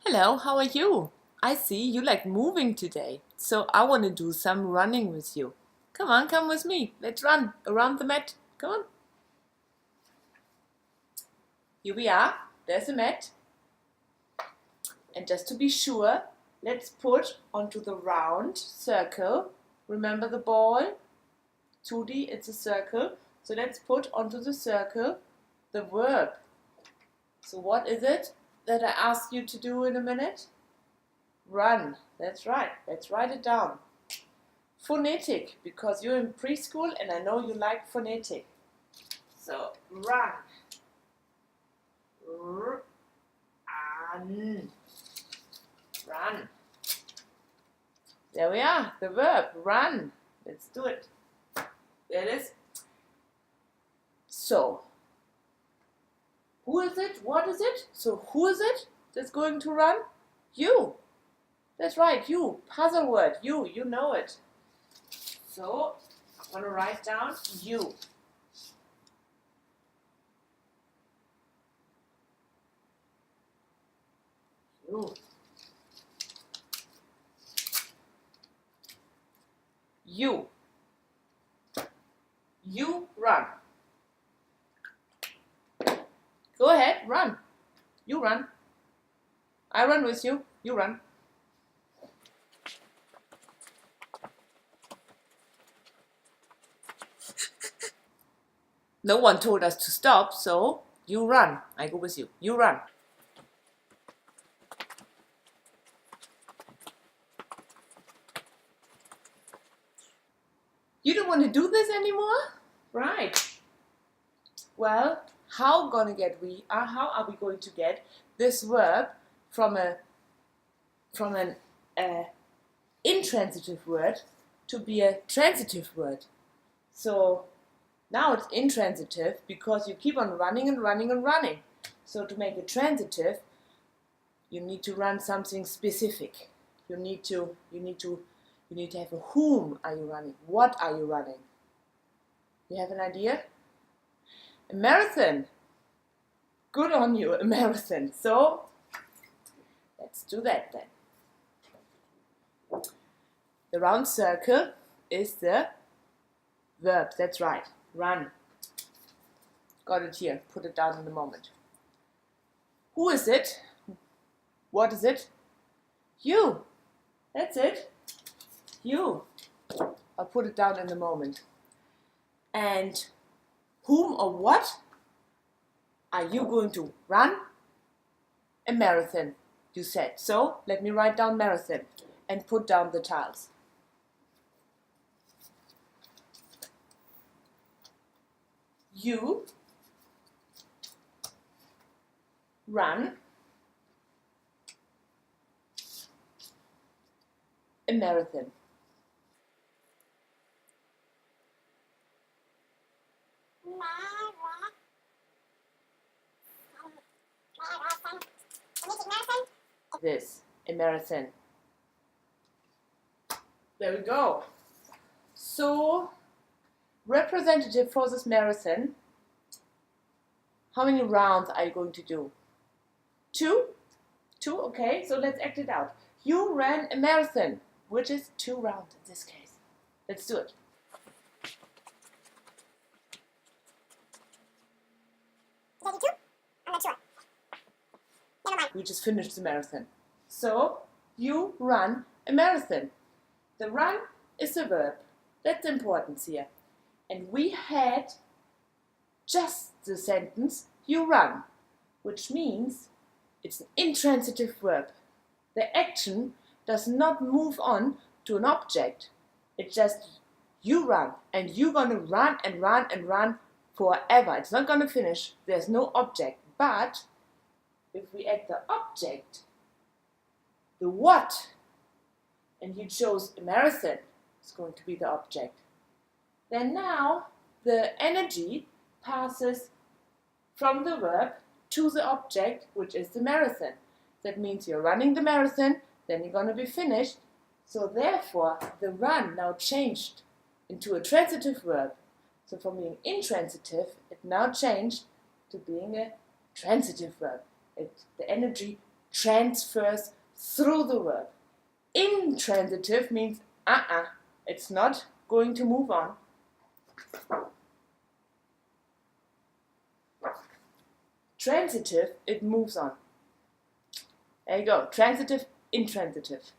Hello, how are you? I see you like moving today, so I want to do some running with you. Come on, come with me. Let's run around the mat. Come on. Here we are. There's the mat. And just to be sure, let's put onto the round circle. Remember the ball? 2D, it's a circle. So let's put onto the circle the verb. So what is it that I ask you to do in a minute? Run. That's right. Let's write it down. Phonetic, because you're in preschool and I know you like phonetic. So, run. Run. Run. There we are, the verb, run. Let's do it. There it is. So, who is it? What is it? So, who is it that's going to run? You. That's right, you. Puzzle word, you know it. So, I'm going to write down you. You. You. You run. Go ahead, run. You run. I run with you. You run. No one told us to stop, so you run. I go with you. You run. You don't want to do this anymore? Right. Well, how are we going to get this verb from an intransitive word to be a transitive word? So now it's intransitive because you keep on running and running and running. So to make it transitive, you need to run something specific. You need to have a whom are you running? What are you running? You have an idea? A marathon. Good on you, a marathon. So let's do that then. The round circle is the verb. That's right. Run. Got it here. Put it down in a moment. Who is it? What is it? You. That's it. You. I'll put it down in a moment. And whom or what are you going to run? A marathon, you said. So let me write down marathon and put down the tiles. You run a marathon. This, a marathon. There we go. So, representative for this marathon, how many rounds are you going to do? 2? 2, okay, so let's act it out. You ran a marathon, which is 2 rounds in this case. Let's do it. I'm not sure. We just finished the marathon. So, you run a marathon. The run is a verb. That's the importance here. And we had just the sentence, you run, which means it's an intransitive verb. The action does not move on to an object. It's just you run, and you're going to run and run and run forever. It's not going to finish. There's no object. But if we add the object, the what, and you chose a marathon, it's going to be the object. Then now the energy passes from the verb to the object, which is the marathon. That means you're running the marathon, then you're going to be finished. So therefore, the run now changed into a transitive verb. So from being intransitive, it now changed to being a transitive verb. The energy transfers through the verb. Intransitive means it's not going to move on. Transitive, it moves on. There you go, transitive, intransitive.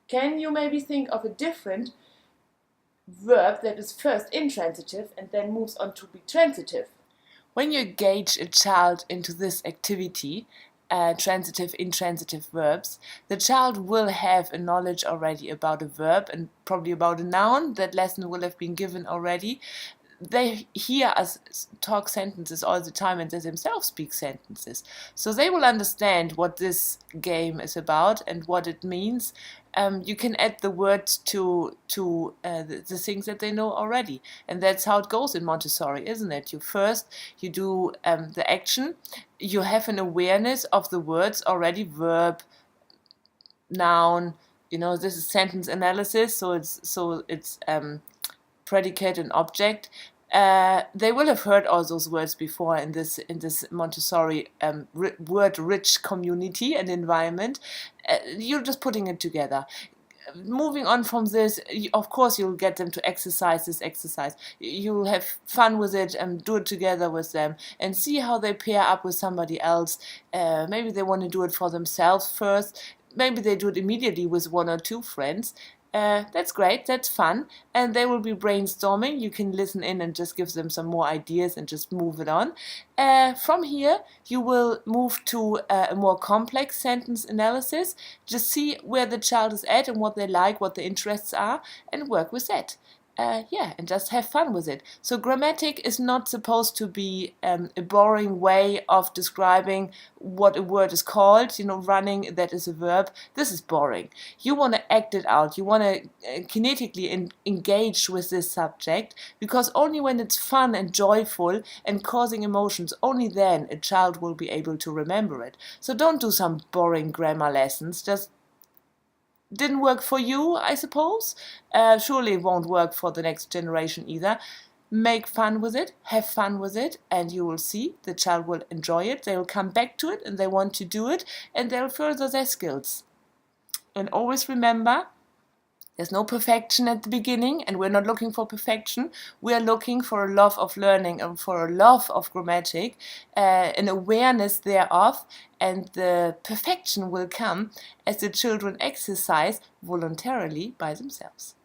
Can you maybe think of a different verb that is first intransitive and then moves on to be transitive? When you engage a child into this activity, transitive, intransitive verbs, the child will have a knowledge already about a verb and probably about a noun. That lesson will have been given already. They hear us talk sentences all the time and they themselves speak sentences. So they will understand what this game is about and what it means. You can add the words to the things that they know already. And that's how it goes in Montessori, isn't it? You do the action, you have an awareness of the words already, verb, noun, this is sentence analysis, so it's predicate and object. They will have heard all those words before in this Montessori word-rich community and environment. You're just putting it together. Moving on from this, of course you'll get them to exercise this exercise. You'll have fun with it and do it together with them and see how they pair up with somebody else. Maybe they want to do it for themselves first. Maybe they do it immediately with one or two friends. That's great, that's fun, and they will be brainstorming. You can listen in and just give them some more ideas and just move it on. From here, you will move to a more complex sentence analysis. Just see where the child is at and what they like, what their interests are, and work with that. And just have fun with it. So grammatic is not supposed to be a boring way of describing what a word is called. Running, that is a verb. This is boring. You want to act it out. You want to kinetically engage with this subject, because only when it's fun and joyful and causing emotions, only then a child will be able to remember it. So don't do some boring grammar lessons. Just didn't work for you, I suppose. Surely it won't work for the next generation either. Make fun with it, have fun with it, and you will see the child will enjoy it. They will come back to it and they want to do it, and they'll further their skills. And always remember, there's no perfection at the beginning, and we're not looking for perfection. We're looking for a love of learning and for a love of grammatic, an awareness thereof, and the perfection will come as the children exercise voluntarily by themselves.